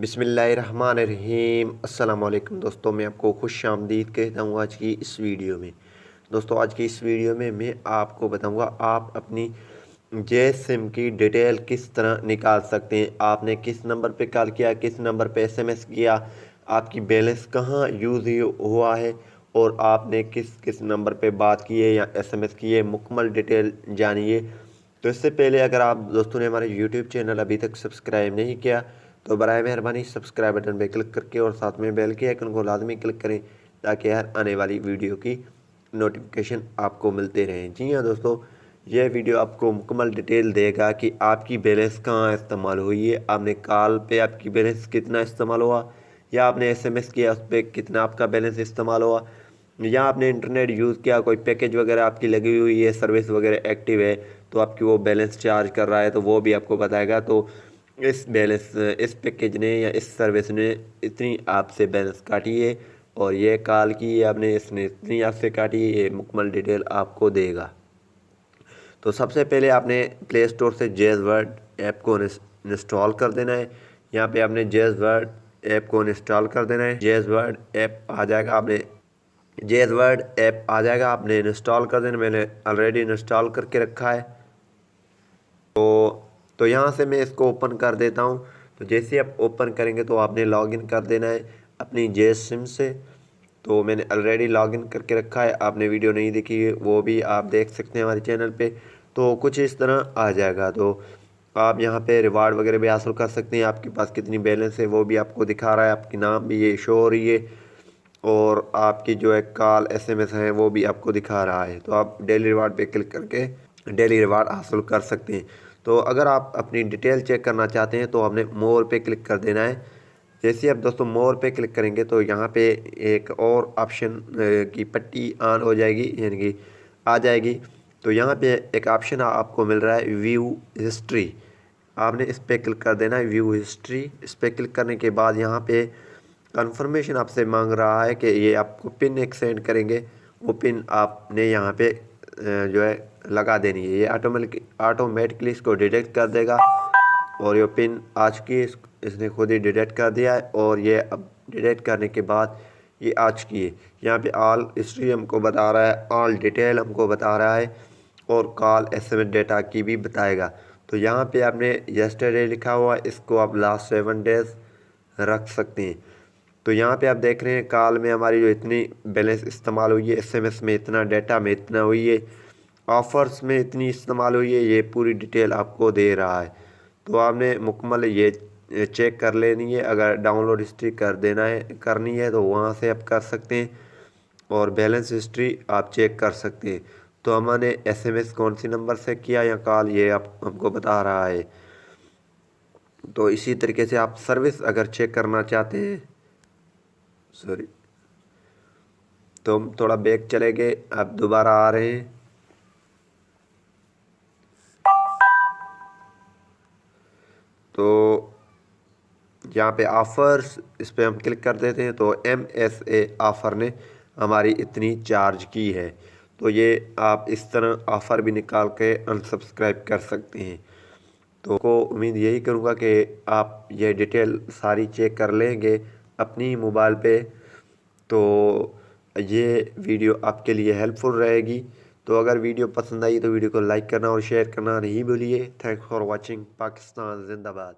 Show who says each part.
Speaker 1: बिस्मिल्लाहिर्रहमानिर्रहीम। अस्सलाम वालेकुम दोस्तों, मैं आपको खुश आमदीद कहता हूँ आज की इस वीडियो में। दोस्तों आज की इस वीडियो में मैं आपको बताऊँगा आप अपनी जैस सिम की डिटेल किस तरह निकाल सकते हैं। आपने किस नंबर पे कॉल किया, किस नंबर पे एसएमएस किया, आपकी बैलेंस कहाँ यूज़ हुआ है और आपने किस किस नंबर पे बात की है या एसएमएस की है, मुकम्मल डिटेल जानिए। तो इससे पहले अगर आप दोस्तों ने हमारे यूट्यूब चैनल अभी तक सब्सक्राइब नहीं किया तो बराए मेहरबानी सब्सक्राइब बटन पर क्लिक करके और साथ में बेल के आइकन को लाजमी क्लिक करें ताकि हर आने वाली वीडियो की नोटिफिकेशन आपको मिलते रहें। जी हाँ दोस्तों, यह वीडियो आपको मुकम्मल डिटेल देगा कि आपकी बैलेंस कहाँ इस्तेमाल हुई है, आपने कॉल पे आपकी बैलेंस कितना इस्तेमाल हुआ या आपने एसएमएस किया उस पर कितना आपका बैलेंस इस्तेमाल हुआ या आपने इंटरनेट यूज़ किया, कोई पैकेज वगैरह आपकी लगी हुई है, सर्विस वगैरह एक्टिव है तो आपकी वो बैलेंस चार्ज कर रहा है तो वो भी आपको बताएगा। तो इस पैकेज ने या इस सर्विस ने इतनी आपसे बैलेंस काटी है और ये कॉल की है आपने, इसने इतनी आपसे काटी है, ये मुकम्मल डिटेल आपको देगा। तो सबसे पहले आपने प्ले स्टोर से जैज़ वर्ड ऐप को इंस्टॉल कर देना है। यहाँ पे आपने जैज़ वर्ड ऐप को इंस्टॉल कर देना है। जैज़ वर्ड ऐप आ जाएगा, आपने इंस्टॉल कर देना। मैंने ऑलरेडी इंस्टॉल करके रखा है। तो यहाँ से मैं इसको ओपन कर देता हूँ। तो जैसे आप ओपन करेंगे तो आपने लॉगिन कर देना है अपनी जैज़ सिम से। तो मैंने ऑलरेडी लॉगिन करके रखा है, आपने वीडियो नहीं देखी है वो भी आप देख सकते हैं हमारे चैनल पे। तो कुछ इस तरह आ जाएगा। तो आप यहाँ पे रिवार्ड वगैरह भी हासिल कर सकते हैं, आपके पास कितनी बैलेंस है वो भी आपको दिखा रहा है, आपकी नाम भी ये शो हो रही है और आपकी जो है कॉल एसएमएस है वो भी आपको दिखा रहा है। तो आप डेली रिवार्ड पे क्लिक करके डेली रिवार्ड हासिल कर सकते हैं। तो अगर आप अपनी डिटेल चेक करना चाहते हैं तो आपने मोर पे क्लिक कर देना है। जैसे आप दोस्तों मोर पे क्लिक करेंगे तो यहाँ पे एक और ऑप्शन की पट्टी ऑन हो जाएगी, यानी कि आ जाएगी। तो यहाँ पे एक ऑप्शन आपको मिल रहा है व्यू हिस्ट्री, आपने इस पर क्लिक कर देना है व्यू हिस्ट्री। इस पर क्लिक करने के बाद यहाँ पे कंफर्मेशन आपसे मांग रहा है कि ये आपको पिन एक सेंड करेंगे, वो पिन आपने यहाँ पे जो है लगा देनी है। ये ऑटोमेटिकली इसको डिटेक्ट कर देगा और ये पिन आ चुकी है, इसने खुद ही डिटेक्ट कर दिया है। और ये अब डिटेक्ट करने के बाद ये आ चुकी है। यहाँ पे ऑल हिस्ट्री हमको बता रहा है, ऑल डिटेल हमको बता रहा है और कॉल एसएमएस डेटा की भी बताएगा। तो यहाँ पे आपने यस्टरडे लिखा हुआ है, इसको आप लास्ट 7 डेज रख सकते हैं। तो यहाँ पे आप देख रहे हैं कॉल में हमारी जो इतनी बैलेंस इस्तेमाल हुई है, एसएमएस में इतना, डेटा में इतना हुई है, ऑफ़र्स में इतनी इस्तेमाल हुई है, ये पूरी डिटेल आपको दे रहा है। तो आपने मुकम्मल ये चेक कर लेनी है। अगर डाउनलोड हिस्ट्री करनी है तो वहाँ से आप कर सकते हैं और बैलेंस हिस्ट्री आप चेक कर सकते हैं। तो हमने एसएमएस कौन सी नंबर से किया या कॉल, ये आप हमको बता रहा है। तो इसी तरीके से आप सर्विस अगर चेक करना चाहते हैं, सॉरी, तो हम थोड़ा बैक चले गए, अब दोबारा आ रहे हैं। तो यहाँ पे ऑफ़र्स, इस पर हम क्लिक कर देते हैं तो MSA ऑफ़र ने हमारी इतनी चार्ज की है। तो ये आप इस तरह ऑफ़र भी निकाल के अनसब्सक्राइब कर सकते हैं। तो को उम्मीद यही करूँगा कि आप ये डिटेल सारी चेक कर लेंगे अपनी मोबाइल पे। तो ये वीडियो आपके लिए हेल्पफुल रहेगी। तो अगर वीडियो पसंद आई तो वीडियो को लाइक करना और शेयर करना नहीं भूलिए। Thanks for watching. पाकिस्तान जिंदाबाद।